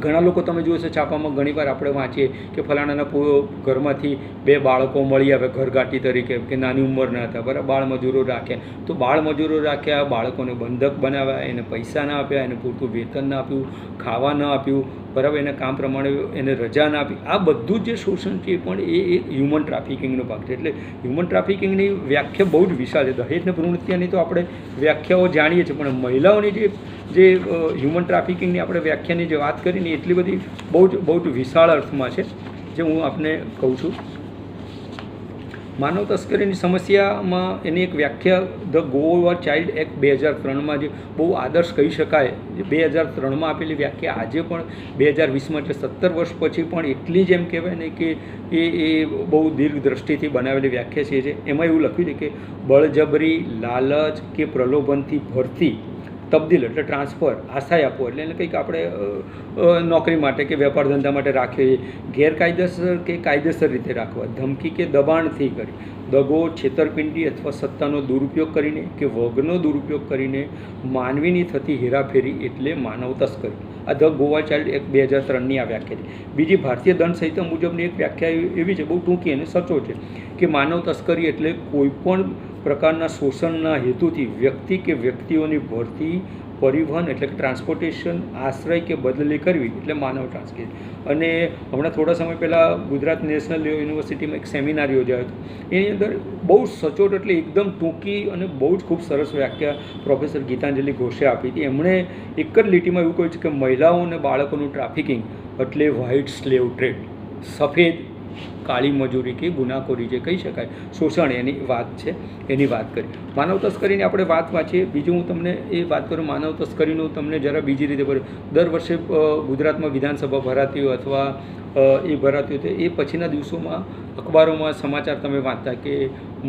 ઘણા લોકો તમે જોયું છે છાપામાં ઘણીવાર આપણે વાંચીએ કે ફલાણાના ઘરમાંથી 2 બાળકો મળી આવે ઘરઘાટી તરીકે, કે નાની ઉંમરના હતા, બરાબર, બાળમજૂરો રાખ્યા. તો બાળમજૂરો રાખ્યા, બાળકોને બંધક બનાવ્યા, એને પૈસા ના આપ્યા, એને પૂરતું વેતન ના આપ્યું, ખાવા ન આપ્યું, બરાબર, એના કામ પ્રમાણે એને રજા ના આપી. આ બધું જે શોષણ છે પણ એ એક હ્યુમન ટ્રાફિકિંગનો ભાગ છે. એટલે હ્યુમન ટ્રાફિકિંગની વ્યાખ્યા બહુ જ વિશાળ છે. દહેજ ને ભ્રૂણ હત્યાની તો આપણે વ્યાખ્યાઓ જાણીએ છીએ, પણ મહિલાઓની જે હ્યુમન ટ્રાફિકિંગની આપણે વ્યાખ્યાની જે વાત કરીને એટલી બધી બહુ જ વિશાળ અર્થમાં છે, જે હું આપને કહું છું. માનવ તસ્કરીની સમસ્યામાં એની એક વ્યાખ્યા ધ ગોવા ચાઇલ્ડ એક્ટ 2003માં જે બહુ આદર્શ કહી શકાય, જે 2003માં આપેલી વ્યાખ્યા આજે પણ 2020માં એટલે 17 વર્ષ પછી પણ એટલી જ એમ કહેવાય ને કે એ બહુ દીર્ઘ દ્રષ્ટિથી બનાવેલી વ્યાખ્યા છે. એમાં એવું લખ્યું છે કે બળજબરી, લાલચ કે પ્રલોભનથી ભરતી, તબદીલ એટલે ટ્રાન્સફર, આશાય આપવો એટલે એને કંઈક આપણે નોકરી માટે કે વેપાર ધંધા માટે રાખીએ, ગેરકાયદેસર કે કાયદેસર રીતે રાખવા, ધમકી કે દબાણથી કરી, દગો, છેતરપિંડી અથવા સત્તાનો દુરુપયોગ કરીને કે વગનો દુરુપયોગ કરીને માનવીની થતી હેરાફેરી એટલે માનવ તસ્કરી. આ ધ ગોવા ચાઇલ્ડ એક્ટ 2003ની આ વ્યાખ્યા છે. બીજી ભારતીય દંડ સંહિતા મુજબની એક વ્યાખ્યા એવી છે, બહુ ટૂંકી અને સચોટ છે, કે માનવ તસ્કરી એટલે કોઈપણ પ્રકારના શોષણના હેતુથી વ્યક્તિ કે વ્યક્તિઓની ભરતી, પરિવહન એટલે કે ટ્રાન્સપોર્ટેશન, આશ્રય કે બદલી કરવી એટલે માનવ ટ્રાન્સપોર્ટ. અને હમણાં થોડા સમય પહેલાં ગુજરાત નેશનલ યુનિવર્સિટીમાં એક સેમિનાર યોજાયો હતો. એની અંદર બહુ સચોટ એટલે એકદમ ટૂંકી અને બહુ જ ખૂબ સરસ વ્યાખ્યા પ્રોફેસર ગીતાંજલિ ઘોષે આપી હતી. એમણે એક જ લીટીમાં એવું કહ્યું છે કે મહિલાઓ અને બાળકોનું ટ્રાફિકિંગ એટલે વ્હાઇટ સ્લેવ ટ્રેડ, સફેદ કાળી મજૂરી કે ગુનાખોરી જે કહી શકાય, શોષણ, એની વાત છે. એની વાત કરી માનવ તસ્કરીની આપણે વાત વાંચીએ. બીજું હું તમને એ વાત કરું માનવ તસ્કરીનું, તમને જરા બીજી રીતે ભરે. દર વર્ષે ગુજરાતમાં વિધાનસભા ભરાતી હોય અથવા એ ભરાતી હોય તો એ પછીના દિવસોમાં અખબારોમાં સમાચાર તમે વાંચતા કે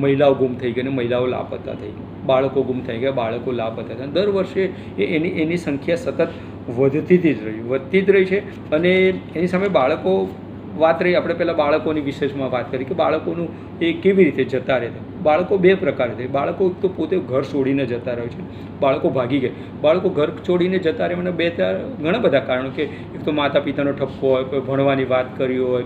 મહિલાઓ ગુમ થઈ ગઈ અને મહિલાઓ લાપતા થઈ, બાળકો ગુમ થઈ ગયા, બાળકો લાપતા થયા. દર વર્ષે એની સંખ્યા સતત વધતી જ રહી છે. અને એની સામે બાળકો વાત રહી, આપણે પહેલાં બાળકોની વિશેષમાં વાત કરી કે બાળકોનું એ કેવી રીતે જતા રહેતા. બાળકો 2 પ્રકારે થાય. બાળકો તો પોતે ઘર છોડીને જતા રહે છે, બાળકો ભાગી ગયા. બાળકો ઘર છોડીને જતા રહે મને ઘણા બધા કારણો, કે એક તો માતા પિતાનો ઠપકો હોય, કોઈ ભણવાની વાત કરી હોય,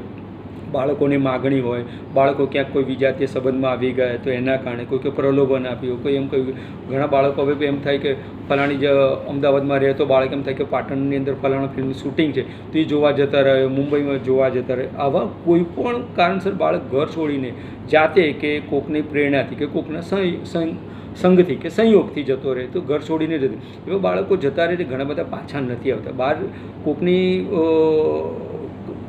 બાળકોની માગણી હોય, બાળકો ક્યાંક કોઈ વિજાતીય સંબંધમાં આવી ગયા તો એના કારણે, કોઈ કે પ્રલોભન આપ્યું, કોઈ એમ કહ્યું. ઘણા બાળકો હવે એમ થાય કે ફલાણી જે અમદાવાદમાં રહે તો બાળક એમ થાય કે પાટણની અંદર ફલાણા ફિલ્મનું શૂટિંગ છે તો એ જોવા જતા રહે, મુંબઈમાં જોવા જતા રહે. આવા કોઈ પણ કારણસર બાળક ઘર છોડીને જાતે કે કોકની પ્રેરણાથી કે કોકના સંગથી કે સંયોગથી જતો રહે તો ઘર છોડીને જતું. એવા બાળકો જતા રહે ઘણા બધા પાછા નથી આવતા. બહાર કોકની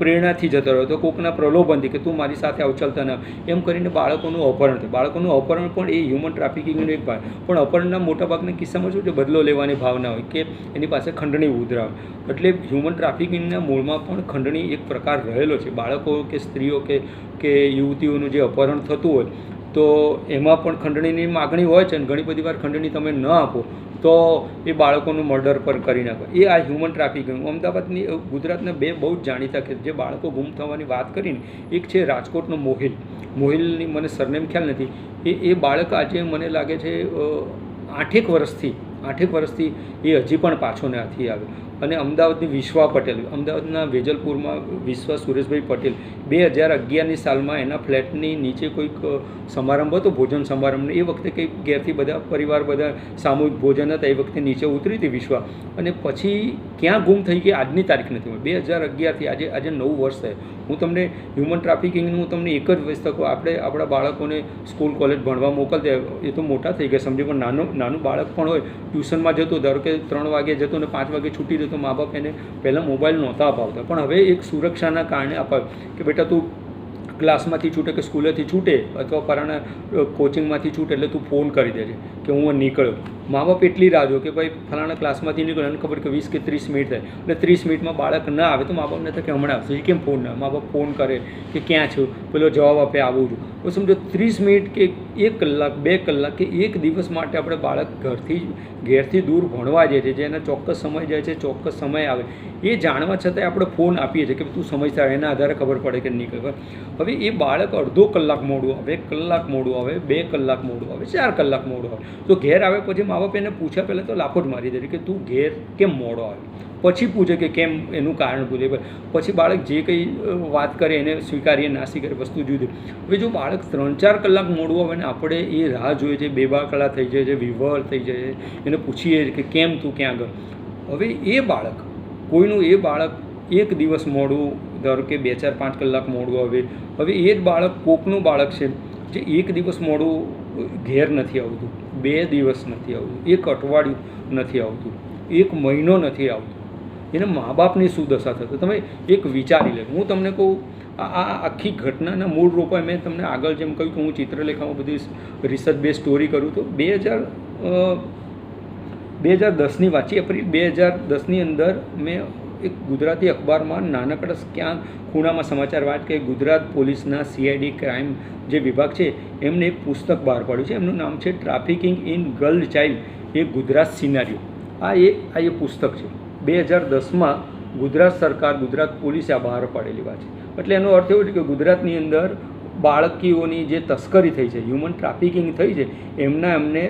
પ્રેરણાથી જતો રહ્યો તો કોકના પ્રલોભનથી કે તું મારી સાથે અવચલતા ન, એમ કરીને બાળકોનું અપહરણ થાય. બાળકોનું અપહરણ પણ એ હ્યુમન ટ્રાફિકિંગનો એક ભાગ. પણ અપહરણના મોટાભાગના કિસ્સામાં શું છે, બદલો લેવાની ભાવના હોય કે એની પાસે ખંડણી ઉધરાવે. એટલે હ્યુમન ટ્રાફિકિંગના મૂળમાં પણ ખંડણી એક પ્રકાર રહેલો છે. બાળકો કે સ્ત્રીઓ કે યુવતીઓનું જે અપહરણ થતું હોય તો એમાં પણ ખંડણીની માગણી હોય છે. અને ઘણી બધી વાર ખંડણી તમે ન આપો તો એ બાળકોનું મર્ડર પર કરી નાખે. એ આ હ્યુમન ટ્રાફિકિંગ. અમદાવાદની ગુજરાતના 2 બહુ જ જાણીતા કે જે બાળકો ગુમ થવાની વાત કરીને, એક છે રાજકોટનો મોહિલની મને સરનેમ ખ્યાલ નથી. એ બાળક આજે મને લાગે છે 8 વર્ષથી એ હજી પણ પાછો નથી આવ્યો. અને અમદાવાદની વિશ્વા પટેલ, અમદાવાદના વેજલપુરમાં વિશ્વા સુરેશભાઈ પટેલ 2011ની સાલમાં એના ફ્લેટની નીચે કોઈક સમારંભ હતો, ભોજન સમારંભને. એ વખતે કંઈક ઘેરથી પરિવાર બધા સામૂહિક ભોજન હતા, એ વખતે નીચે ઉતરી હતી વિશ્વા. અને પછી ક્યાં ગુમ થઈ ગઈ આજની તારીખ નથી. 2011થી આજે 9 વર્ષ થયા. હું તમને હ્યુમન ટ્રાફિકિંગનું હું તમને એક જ વસ્તુ કહું, આપણે આપણા બાળકોને સ્કૂલ કોલેજ ભણવા મોકલતા, એ તો મોટા થઈ ગયા સમજો, પણ નાનું બાળક પણ હોય ટ્યુશનમાં જતો, ધારો કે 3 વાગે જતો ને 5 વાગે છૂટી જતો, મા બાપ એને પહેલાં મોબાઈલ નહોતા અપાવતા, પણ હવે એક સુરક્ષાના કારણે અપાવ્યું કે બેટા તું ક્લાસમાંથી છૂટે કે સ્કૂલેથી છૂટે અથવા પરાના કોચિંગમાંથી છૂટે એટલે તું ફોન કરી દેજે કે હું નીકળ્યો. મા બાપ એટલી રાહ જો કે ભાઈ ફલાણા ક્લાસમાંથી નીકળ્યો, એને ખબર કે 20 કે 30 મિનિટ થાય એટલે 30 મિનિટમાં બાળક ના આવે તો મા બાપને થાય કે હમણાં આવશે, કેમ ફોન ના. મા બાપ ફોન કરે કે ક્યાં છું, પેલો જવાબ આપે આવું છું. તો સમજો 30 મિનિટ કે 1 કલાક 2 કલાક કે 1 દિવસ માટે આપણે બાળક ઘેરથી દૂર ભણવા જાય છે, જેના ચોક્કસ સમય જાય છે, ચોક્કસ સમય આવે, એ જાણવા છતાંય આપણે ફોન આપીએ છીએ કે તું સમજતા, એના આધારે ખબર પડે કે નીકળે. હવે એ બાળક અડધો કલાક મોડું આવે, 1 કલાક મોડું આવે, 2 કલાક મોડું આવે, 4 કલાક મોડું આવે, તો ઘેર આવે પછી મા બાપ એને પૂછ્યા પહેલાં તો લાફો જ મારી દે કે તું ઘેર કેમ મોડો આવે. પછી પૂછે કે કેમ, એનું કારણ પૂછે. પછી બાળક જે કંઈ વાત કરે એને સ્વીકારીએ ના સ્વીકારે વસ્તુ જુદી. હવે જો બાળક 3-4 કલાક મોડું આવે ને આપણે એ રાહ જોઈએ છે, 2-2 કલાક થઈ જાય છે, વિવર થઈ જાય છે, એને પૂછીએ કે કેમ તું ક્યાં ગયો. હવે એ બાળક કોઈનું એ બાળક એક દિવસ મોડું, ધારો કે 2-4-5 કલાક મોડું આવે. હવે એ જ બાળક કોકનું બાળક છે જે એક દિવસ મોડું ઘેર નથી આવતું, 2 દિવસ નથી આવતું, 1 અઠવાડિયું નથી આવતું, 1 મહિનો નથી આવતું. એને મા બાપની શું દશા થશે તમે એક વિચારી લે. હું તમને કહું, આ આખી ઘટનાના મૂળ રૂપે મેં તમને આગળ જેમ કહ્યું કે હું ચિત્રલેખામાં બધી રિસર્ચ બેઝ સ્ટોરી કરું તો 2010ની વાંચી, એપ્રિલ 2010ની અંદર મેં એક ગુજરાતી અખબારમાં નાનકડા ક્યાંક ખૂણામાં સમાચાર વાત કે ગુજરાત પોલીસના CID ક્રાઇમ જે વિભાગ છે એમને એક પુસ્તક બહાર પાડ્યું છે. એમનું નામ છે ટ્રાફિકિંગ ઇન ગર્લ ચાઇલ્ડ, એ ગુજરાત સિનારીઓ. આ એ પુસ્તક છે. 2010માં ગુજરાત સરકાર, ગુજરાત પોલીસે આ બહાર પાડેલી વાત છે. એટલે એનો અર્થ એવો છે કે ગુજરાતની અંદર બાળકીઓની જે તસ્કરી થઈ છે, હ્યુમન ટ્રાફિકિંગ થઈ છે, એમને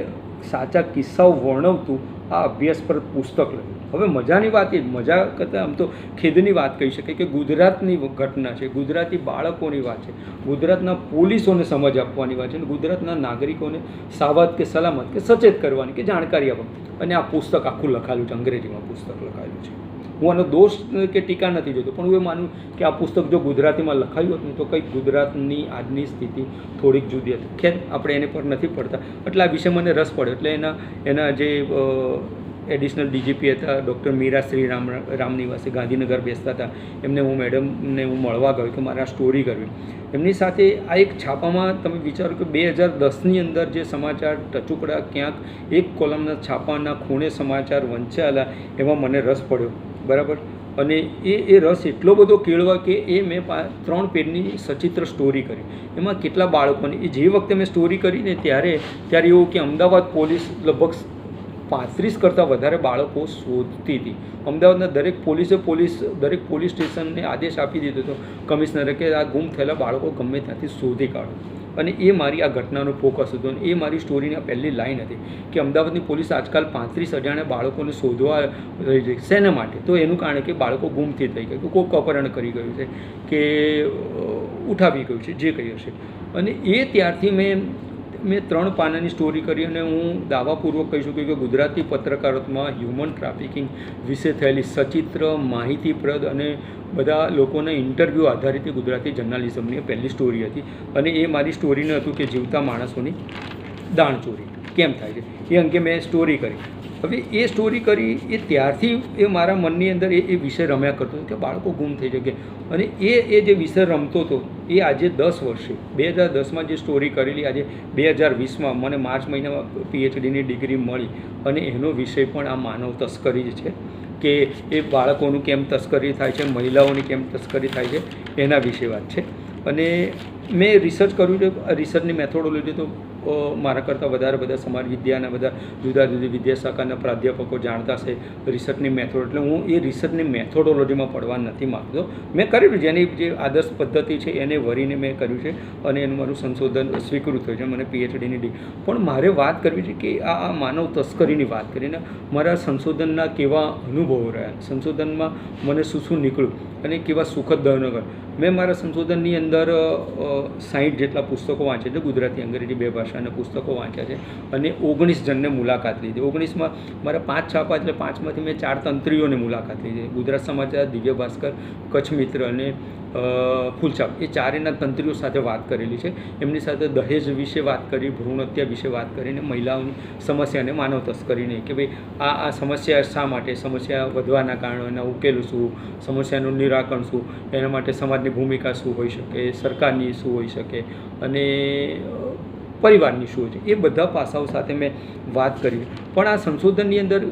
સાચા કિસ્સાઓ વર્ણવતું આ અભ્યાસપ્રદ પુસ્તક લખ્યું. હવે મજાની વાત એ, મજા કરતાં આમ તો ખેદની વાત કહી શકાય કે ગુજરાતની ઘટના છે, ગુજરાતી બાળકોની વાત છે, ગુજરાતના પોલીસોને સમજ આપવાની વાત છે, અને ગુજરાતના નાગરિકોને સાવધ કે સલામત કે સચેત કરવાની કે જાણકારી આપવાની. અને આ પુસ્તક આખું લખાયેલું છે, અંગ્રેજીમાં પુસ્તક લખાયેલું છે. હું આનો દોષ કે ટીકા નથી જોતો, પણ હું એ માનું કે આ પુસ્તક જો ગુજરાતીમાં લખાયું હતું તો કંઈક ગુજરાતની આજની સ્થિતિ થોડીક જુદી હતી. ખેર, આપણે એને પર નથી પડતા. એટલે આ વિશે મને રસ પડ્યો. એટલે એના જે એડિશનલ DGP હતા ડૉક્ટર મીરા શ્રી રામનિવાસે ગાંધીનગર બેસતા હતા, એમને મેડમને હું મળવા ગયો કે મારે આ સ્ટોરી કરવી. એમની સાથે આ એક છાપામાં તમે વિચારો કે 2010ની અંદર જે સમાચાર ટચુકડા ક્યાંક એક કોલમના છાપાના ખૂણે સમાચાર વંચાયેલા, એમાં મને રસ પડ્યો. બરાબર. અને એ રસ એટલો બધો કેળવા કે એ મેં 3 પેજની સચિત્ર સ્ટોરી કરી. એમાં કેટલા બાળકોની, એ જે વખતે મેં સ્ટોરી કરીને ત્યારે એવું કે અમદાવાદ પોલીસ લગભગ 35 કરતાં વધારે બાળકો શોધતી હતી. અમદાવાદના દરેક પોલીસ સ્ટેશનને આદેશ આપી દીધો હતો કમિશનરે કે આ ગુમ થયેલા બાળકો ગમે ત્યાંથી શોધી કાઢો. અને એ મારી આ ઘટનાનો ફોકસ હતો. અને એ મારી સ્ટોરીની પહેલી લાઈન હતી કે અમદાવાદની પોલીસ આજકાલ 35 અજાણ્યા બાળકોને શોધવા રહી છે. શેના માટે? તો એનું કારણ કે બાળકો ગુમથી થઈ ગયું, કોઈક અપહરણ કરી ગયું છે કે ઉઠાવી ગયું છે, જે કંઈ હશે. અને એ ત્યારથી મેં 3 પાનાની સ્ટોરી કરી. અને હું દાવાપૂર્વક કહી શકું કે ગુજરાતી પત્રકારત્વમાં હ્યુમન ટ્રાફિકિંગ વિશે થયેલી સચિત્ર, માહિતીપ્રદ અને બધા લોકોના ઇન્ટરવ્યૂ આધારિત ગુજરાતી જર્નાલિઝમની પહેલી સ્ટોરી હતી. અને એ મારી સ્ટોરીનું હતું કે જીવતા માણસોની દાણચોરી કેમ થાય છે, એ અંગે મેં સ્ટોરી કરી. હવે એ સ્ટોરી કરી એ ત્યારથી એ મારા મનની અંદર એ વિષય રમ્યા કરતો હતો કે બાળકો ગુમ થઈ શકે. અને એ જે વિષય રમતો હતો એ આજે 10 વર્ષે 2010માં જે સ્ટોરી કરેલી, આજે 2020માં મને માર્ચ મહિનામાં PhDની ડિગ્રી મળી. અને એનો વિષય પણ આ માનવ તસ્કરી જ છે કે એ બાળકોનું કેમ તસ્કરી થાય છે, મહિલાઓની કેમ તસ્કરી થાય છે, એના વિશે વાત છે. અને મેં રિસર્ચ કર્યું છે. રિસર્ચની મેથોડોલોજી તો મારા કરતાં વધારે બધા સમાજ વિદ્યાના બધા જુદા જુદી વિદ્યાશાખાના પ્રાધ્યાપકો જાણતા છે રિસર્ચની મેથોડ. એટલે હું એ રિસર્ચની મેથોડોલોજીમાં પડવા નથી માગતો. મેં કર્યું જેની જે આદર્શ પદ્ધતિ છે એને વરીને મેં કર્યું છે અને એનું મારું સંશોધન સ્વીકૃત થયું છે, મને PhDની ડિગ્રી. પણ મારે વાત કરવી છે કે આ માનવ તસ્કરીની વાત કરીને મારા સંશોધનના કેવા અનુભવો રહ્યા, સંશોધનમાં મને શું નીકળ્યું અને કેવા સુખદ દહનગર. મેં મારા સંશોધનની અંદર 60 જેટલા પુસ્તકો વાંચ્યા છે, ગુજરાતી અંગ્રેજી 2 ભાષાના પુસ્તકો વાંચ્યા છે. અને 19 જણને મુલાકાત લીધી. 19માં મારા 5 છાપા, એટલે 5માંથી મેં 4 તંત્રીઓને મુલાકાત લીધી. ગુજરાત સમાચાર, દિવ્ય ભાસ્કર, કચ્છ મિત્ર અને ફૂલછાપ, એ 4એના તંત્રીઓ સાથે વાત કરેલી છે. એમની સાથે દહેજ વિશે વાત કરી, ભ્રૂણ હત્યા વિશે વાત કરીને, મહિલાઓની સમસ્યાને માનવ તસ્કરીને કે ભાઈ આ સમસ્યા શા માટે, સમસ્યા વધવાના કારણો, એના ઉકેલ શું, સમસ્યાનું નિરાકરણ શું, એના માટે સમાજની ભૂમિકા શું હોઈ શકે, સરકારની શું હોઈ શકે અને પરિવારની શું છે, એ બધા પાસાઓ સાથે મેં વાત કરી. પણ આ સંશોધનની અંદર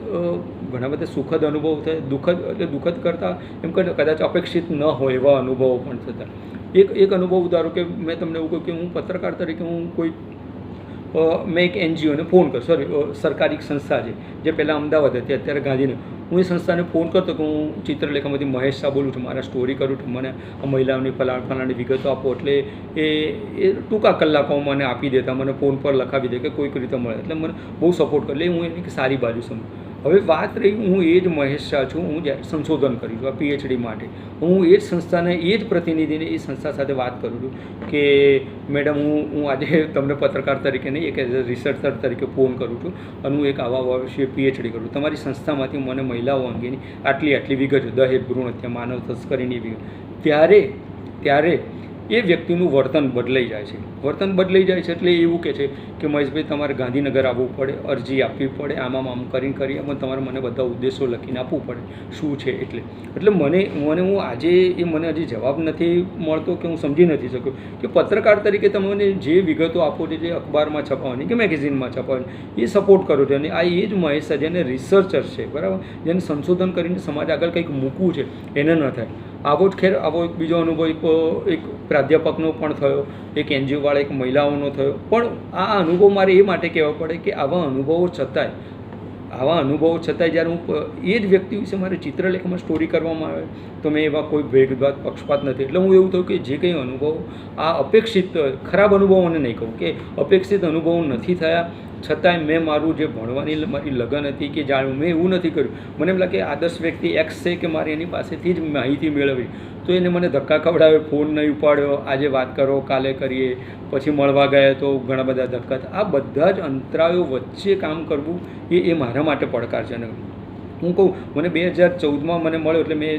ઘણા બધા સુખદ અનુભવ થાય. દુઃખદ કરતાં એમ કદાચ અપેક્ષિત ન હોય એવા અનુભવો પણ થતા. એક અનુભવ ધારો કે મેં તમને એવું કહ્યું કે હું પત્રકાર તરીકે હું કોઈ મેં એક NGOને ફોન કર્યો, સરકારી સંસ્થા છે જે પહેલાં અમદાવાદ હતી, અત્યારે ગાંધીનગર. હું એ સંસ્થાને ફોન કરતો કે હું ચિત્રલેખામાંથી મહેશ શાહ બોલું છું, મારા સ્ટોરી કરું છું, મને આ મહિલાઓની ફલાણાની વિગતો આપો. એટલે એ ટૂંકા કલાકોમાં મને આપી દેતા, મને ફોન પર લખાવી દે કે કોઈક રીતે મળે. એટલે મને બહુ સપોર્ટ કરે. એટલે હું એની સારી બાજુ સમજું. હવે વાત રહી, હું એ જ મહેશ શાહ છું. હું જ્યારે સંશોધન કર્યું છું આ પીએચડી માટે, હું એ જ સંસ્થાને, એ જ પ્રતિનિધિને એ સંસ્થા સાથે વાત કરું છું કે મેડમ હું આજે તમને પત્રકાર તરીકે નહીં, એક એઝ અ રિસર્ચર તરીકે ફોન કરું છું અને હું એક આવા વિશે પીએચડી કરું. તમારી સંસ્થામાંથી મને મહિલાઓ અંગેની આટલી વિગત, દહેજ, ભ્રૂણ હત્યા, માનવ તસ્કરીની વિગત, ત્યારે એ વ્યક્તિનું વર્તન બદલાઈ જાય છે. વર્તન બદલાઈ જાય છે એટલે એવું કહે છે કે મહેશભાઈ તમારે ગાંધીનગર આવવું પડે, અરજી આપવી પડે, આમ કરી એમાં તમારે મને બધા ઉદ્દેશો લખીને આપવું પડે શું છે એટલે મને હું આજે એ મને હજી જવાબ નથી મળતો કે હું સમજી નથી શક્યો કે પત્રકાર તરીકે તમને જે વિગતો આપો છો, જે અખબારમાં છપાવવાની કે મેગેઝિનમાં છપાવવાની, એ સપોર્ટ કરો છો. અને આ એ જ મહેશ છે જેને રિસર્ચર છે, બરાબર, જેને સંશોધન કરીને સમાજ આગળ કંઈક મૂકવું છે, એને ન થાય. આવો એક બીજો અનુભવ એક પ્રાધ્યાપકનો પણ થયો, એક એનજીઓવાળા એક મહિલાઓનો થયો. પણ આ અનુભવ મારે એ માટે કહેવા પડે કે આવા અનુભવો છતાંય જ્યારે હું એ જ વ્યક્તિ વિશે મારે ચિત્રલેખમાં સ્ટોરી કરવામાં આવે તો મેં એવા કોઈ ભેદભાવ, પક્ષપાત નથી. એટલે હું એવું થયું કે જે કંઈ અનુભવો આ અપેક્ષિત ખરાબ અનુભવોને નહીં કહું કે અપેક્ષિત અનુભવો નથી થયા, છતાંય મેં મારું જે ભણવાની મારી લગન હતી કે જાણ્યું, મેં એવું નથી કર્યું. મને એમ લાગે આદર્શ વ્યક્તિ એક્સ છે કે મારે એની પાસેથી જ માહિતી મેળવી, તો એને મને ધક્કા ખવડાવે, ફોન નહીં ઉપાડ્યો, આજે વાત કરો, કાલે કરીએ, પછી મળવા ગયા તો ઘણા બધા ધક્કા. આ બધા જ અંતરાયો વચ્ચે કામ કરવું એ મારા માટે પડકારજનક. હું કહું, મને 2014માં મને મળ્યો એટલે મેં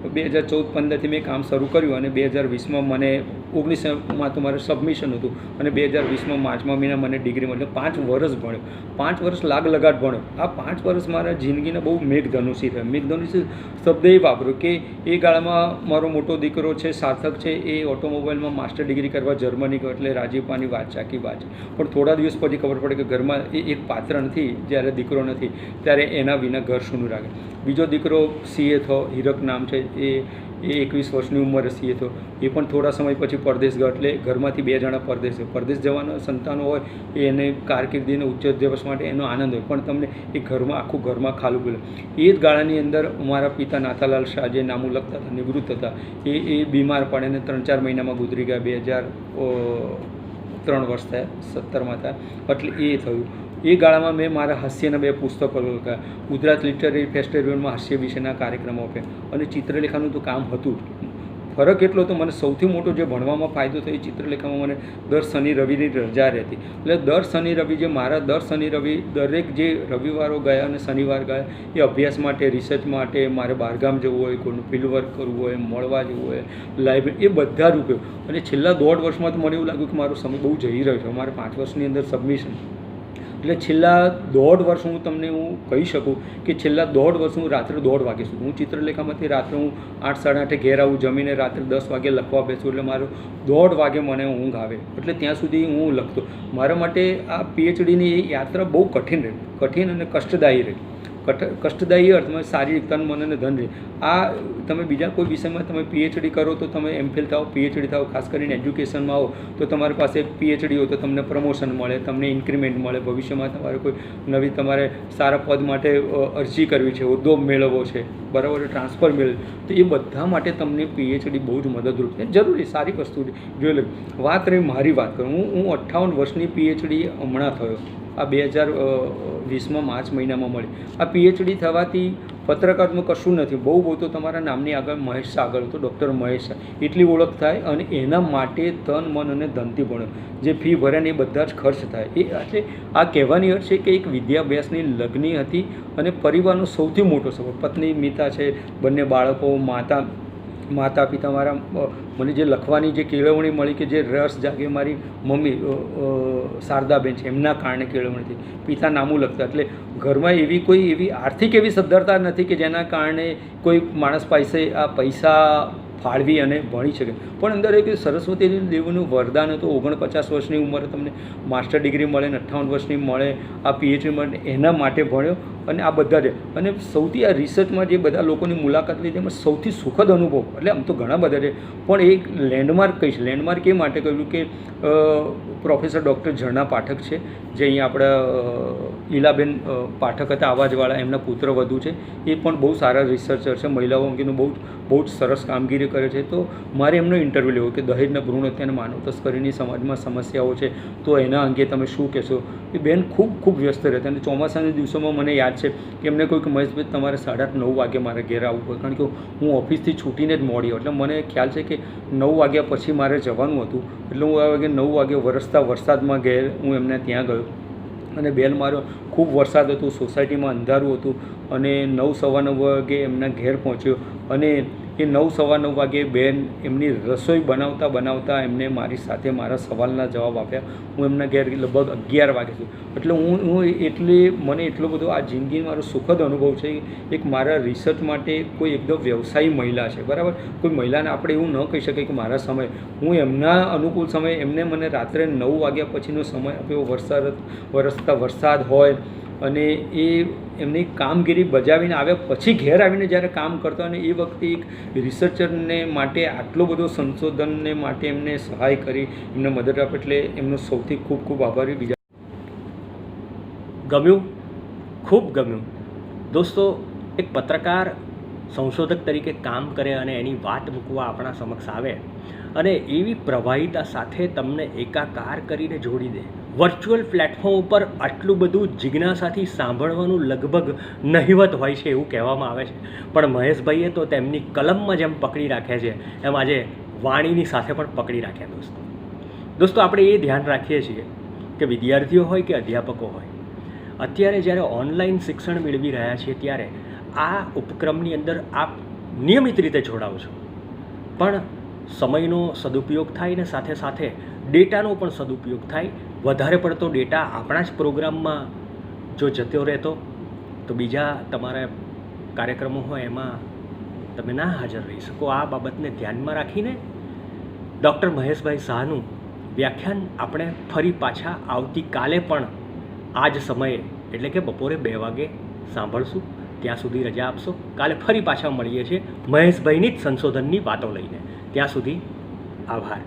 2014-15થી મેં કામ શરૂ કર્યું અને 2020માં મને 19માં તો મારે સબમિશન હતું અને 2020માં માર્ચમાં મહિના મને ડિગ્રી મળી. 5 વર્ષ ભણ્યો, 5 વર્ષ લગાડ ભણ્યો. આ 5 વર્ષ મારા જિંદગીના બહુ મેઘધનુષી થયા. મેઘધનુષી શબ્દ એ વાપર્યો કે એ ગાળામાં મારો મોટો દીકરો છે, સાર્થક છે, એ ઓટોમોબાઈલમાં માસ્ટર ડિગ્રી કરવા જર્મની ગયો, એટલે રાજીપાની વાત છે, આખી વાત છે. પણ થોડા દિવસ પછી ખબર પડે કે ઘરમાં એ એક પાત્ર નથી, જ્યારે દીકરો નથી ત્યારે એના વિના ઘર શું રાખે. બીજો દીકરો સીએ થયો, હીરક નામ છે, એ 21 વર્ષની ઉંમરે સીએ થયો. એ પણ થોડા સમય પછી પરદેશ ગયો, એટલે ઘરમાંથી 2 જણા પરદેશ જવાના સંતાનો હોય એને કારકિર્દીને ઉચ્ચ દિવસ માટે એનો આનંદ હોય, પણ તમને એ આખું ઘરમાં ખાલું બોલે. એ જ ગાળાની અંદર મારા પિતા નાથાલાલ શાહ જે નામું લખતા હતા, નિવૃત્ત હતા, એ બીમાર પડે અને 3-4 મહિનામાં ગુજરી ગયા. 2003 વર્ષ થયા, 17માં થયા, એટલે એ થયું. એ ગાળામાં મેં મારા હાસ્યના 2 પુસ્તકો લખ્યા, ગુજરાત લિટરરી ફેસ્ટિવલમાં હાસ્ય વિશેના કાર્યક્રમો આપ્યા અને ચિત્રલેખાનું તો કામ હતું જ. ફરક એટલો તો મને સૌથી મોટો જે ભણવામાં ફાયદો થયો એ ચિત્રલેખામાં મને દર શનિ રવિની રજા રહેતી. એટલે દર શનિ રવિ જે મારા દર શનિ રવિ દરેક જે રવિવારો ગયા અને શનિવાર ગયા એ અભ્યાસ માટે, રિસર્ચ માટે, મારે બહારગામ જવું હોય, કોઈનું ફિલ્ડ વર્ક કરવું હોય, મળવા જવું હોય, લાઇબ્રેરી, એ બધા જ ઉપયોગ. અને છેલ્લા 1.5 વર્ષમાં તો મને એવું લાગ્યું કે મારો સમય બહુ જઈ રહ્યો છે. મારે 5 વર્ષની અંદર સબમિશન, એટલે છેલ્લા 1.5 વર્ષ હું કહી શકું કે છેલ્લા 1.5 વર્ષ હું રાત્રે 1:30 વાગે સુધી, હું ચિત્રલેખામાંથી રાત્રે હું 8-8:30 ઘેર આવું, જમીને રાત્રે 10 વાગે લખવા બેસું, એટલે મારો 1:30 વાગે મને ઊંઘ આવે. એટલે ત્યાં સુધી હું લખતો. મારા માટે આ પીએચડીની એ યાત્રા બહુ કઠિન અને કષ્ટદાયી રહી. કષ્ટદાયી અર્થમાં શારીરિક, તન, મન અને ધન રહી. આ તમે બીજા કોઈ વિષયમાં તમે પીએચડી કરો તો તમે એમફિલ થાઓ, પીએચડી થાઓ, ખાસ કરીને એજ્યુકેશનમાં આવો તો તમારી પાસે પીએચડી હોય તો તમને પ્રમોશન મળે, તમને ઇન્ક્રીમેન્ટ મળે. ભવિષ્યમાં તમારે કોઈ નવી, તમારે સારા પદ માટે અરજી કરવી છે, હોદ્દો મેળવવો છે, બરાબર, ટ્રાન્સફર મેળવે, તો એ બધા માટે તમને પીએચડી બહુ જ મદદરૂપ છે. જરૂરી સારી વસ્તુ છે. જોઈ લો, વાત રહી મારી વાત કરું, હું 58 વર્ષની પીએચડી હમણાં થયો. આ 2020માં માર્ચ મહિનામાં મળી. આ પીએચડી થવાથી પત્રકારમાં કશું નથી, બહુ તો તમારા નામની આગળ મહેશ શાહ આગળ તો ડૉક્ટર મહેશ શાહ એટલી ઓળખ થાય. અને એના માટે તન, મન અને ધનથી ભણ્યો, જે ફી ભરે ને એ બધા જ ખર્ચ થાય. એ એટલે આ કહેવાની અર્થ છે કે એક વિદ્યાભ્યાસની લગ્ની હતી અને પરિવારનો સૌથી મોટો સપોર્ટ. પત્ની મિતા છે, બંને બાળકો, માતા પિતા, મારા મને જે લખવાની જે કેળવણી મળી, કે જે રસ જાગે, મારી મમ્મી શારદાબેન છે એમના કારણે કેળવણી થઈ. પિતા નામું લખતા, એટલે ઘરમાં એવી આર્થિક એવી સદ્ધરતા નથી કે જેના કારણે કોઈ માણસ પાસે આ પૈસા ફાળવી અને ભણી શકે. પણ અંદર એક સરસ્વતી દેવનું વરદાન હતું. 49 વર્ષની ઉંમરે તમને માસ્ટર ડિગ્રી મળે ને 58 વર્ષની મળે, આ પીએચડી મળે, એના માટે ભણ્યો. અને આ બધા છે. અને સૌથી આ રિસર્ચમાં જે બધા લોકોની મુલાકાત લીધી એમાં સૌથી સુખદ અનુભવ, એટલે આમ તો ઘણા બધા છે પણ એક લેન્ડમાર્ક કહીશ. લેન્ડમાર્ક એ માટે કહ્યું કે પ્રોફેસર ડૉક્ટર ઝરણા પાઠક છે, જે અહીંયા આપણા ઈલાબેન પાઠક હતા આવાજવાળા, એમના પુત્ર વધુ છે. એ પણ બહુ સારા રિસર્ચર છે, મહિલાઓ અંગેનું બહુ જ સરસ કામગીરી કરે છે. તો મારે એમનો ઇન્ટરવ્યૂ લેવો કે દહેજના ભ્રૂણ હત્યા અને માનવ તસ્કરીની સમાજમાં સમસ્યાઓ છે, તો એના અંગે તમે શું કહેશો? એ બેન ખૂબ વ્યસ્ત રહેતા અને ચોમાસાના દિવસોમાં મને યાદ છે કે એમને કહ્યું કે મહેશભાઈ તમારે 8:30-9 વાગે મારે ઘેર આવવું પડે, કારણ કે હું ઓફિસથી છૂટીને જ મોડી, એટલે મને ખ્યાલ છે કે 9 વાગ્યા પછી મારે જવાનું હતું. એટલે હું આ વાગે 9 વાગે વરસતા વરસાદમાં ઘેર હું એમને ત્યાં ગયો અને બેલ માર્યો. ખૂબ વરસાદ હતું, સોસાયટીમાં અંધારું હતું અને 9-9:15 વાગે એમના ઘેર પહોંચ્યો અને એ 9-9:15 વાગે બેન એમની રસોઈ બનાવતા એમને મારી સાથે મારા સવાલના જવાબ આપ્યા. હું એમના ઘેર લગભગ 11 વાગે છું. એટલે મને એટલો બધો આ જિંદગી મારો સુખદ અનુભવ છે. એક મારા રિસર્ચ માટે કોઈ એકદમ વ્યવસાયી મહિલા છે, બરાબર. કોઈ મહિલાને આપણે એવું ન કહી શકીએ કે મારા સમય, હું એમના અનુકૂળ સમય, એમને મને રાત્રે 9 વાગ્યા પછીનો સમય આપ્યો. વરસતા વરસાદ હોય અને એ એમની કામગીરી બજાવીને આવ્યા પછી ઘેર આવીને જ્યારે કામ કરતા, અને એ વખતે એક રિસર્ચરને માટે આટલો બધો સંશોધનને માટે એમને સહાય કરી, એમને મદદ આપે, એટલે એમનો સૌથી ખૂબ આભારી. બીજા ગમ્યું, ખૂબ ગમ્યું. દોસ્તો, એક પત્રકાર સંશોધક તરીકે કામ કરે અને એની વાત મૂકવા આપણા સમક્ષ આવે અને એવી પ્રવાહિતા સાથે તમને એકાકાર કરીને જોડી દે. વર્ચ્યુઅલ પ્લેટફોર્મ ઉપર આટલું બધું જિજ્ઞાસાથી સાંભળવાનું લગભગ નહિવત હોય છે એવું કહેવામાં આવે છે, પણ મહેશભાઈએ તો તેમની કલમમાં જેમ પકડી રાખ્યા છે એમ આજે વાણીની સાથે પણ પકડી રાખ્યા. દોસ્તો આપણે એ ધ્યાન રાખીએ છીએ કે વિદ્યાર્થીઓ હોય કે અધ્યાપકો હોય, અત્યારે જ્યારે ઓનલાઈન શિક્ષણ મેળવી રહ્યા છીએ ત્યારે આ ઉપક્રમની અંદર આપ નિયમિત રીતે જોડાઓ છો, પણ સમયનો સદુપયોગ થાય ને સાથે સાથે ડેટાનો પણ સદુપયોગ થાય. વધારે પડતો ડેટા આપણા જ પ્રોગ્રામમાં જો જતો રહેતો તો બીજા તમારા કાર્યક્રમો હોય એમાં તમે ના હાજર રહી શકો. આ બાબતને ધ્યાનમાં રાખીને ડૉક્ટર મહેશભાઈ શાહનું વ્યાખ્યાન આપણે ફરી પાછા આવતીકાલે પણ આ જ સમયે એટલે કે બપોરે 2 વાગે સાંભળશું. ત્યાં સુધી રજા આપશો. કાલે ફરી પાછા મળીએ છીએ મહેશભાઈની જ સંશોધનની વાતો લઈને. ત્યાં સુધી આભાર.